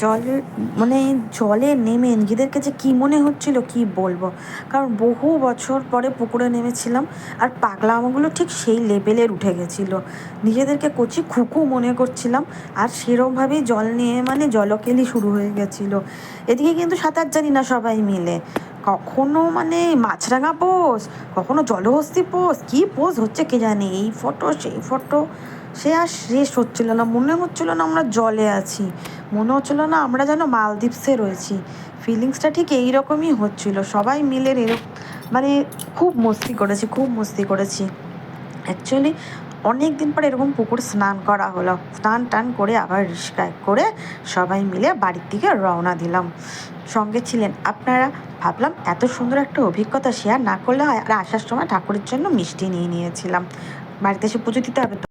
জলে মানে জলে নেমে নিজেদেরকে যে কী মনে হচ্ছিল কি বলবো। কারণ বহু বছর পরে পুকুরে নেমেছিলাম, আর পাগলামোগুলো ঠিক সেই লেভেলের উঠে গেছিলো। নিজেদেরকে কচি খুকু মনে করছিলাম, আর সেরমভাবেই জল নিয়ে মানে জলকেলি শুরু হয়ে গেছিলো। এদিকে কিন্তু সাঁতার জানি না সবাই মিলে, কখনো মানে মাছরাঙা পোজ, কখনো জলহস্তি পোজ, কী পোজ হচ্ছে কে জানে, এই ফটো সেই ফটো, সে আর শেষ হচ্ছিলো না। মনে হচ্ছিলো না আমরা জলে আছি, মনে হচ্ছিলো না আমরা যেন মালদ্বীপসে রয়েছি। ফিলিংসটা ঠিক এই রকমই হচ্ছিলো। সবাই মিলে মানে খুব মস্তি করেছি, খুব মস্তি করেছি। অ্যাকচুয়ালি অনেক দিন পর এরকম পুকুরে স্নান করা হলো। স্নান টান করে আবার রিস্কায় করে সবাই মিলে বাড়ির দিকে রওনা দিলাম। সঙ্গে ছিলেন আপনারা। ভাবলাম এত সুন্দর একটা অভিজ্ঞতা শেয়ার না করলে হয়, আর আসার সময় ঠাকুরের জন্য মিষ্টি নিয়ে নিয়েছিলাম। বাড়িতে এসে পুজো দিতে হবে তো।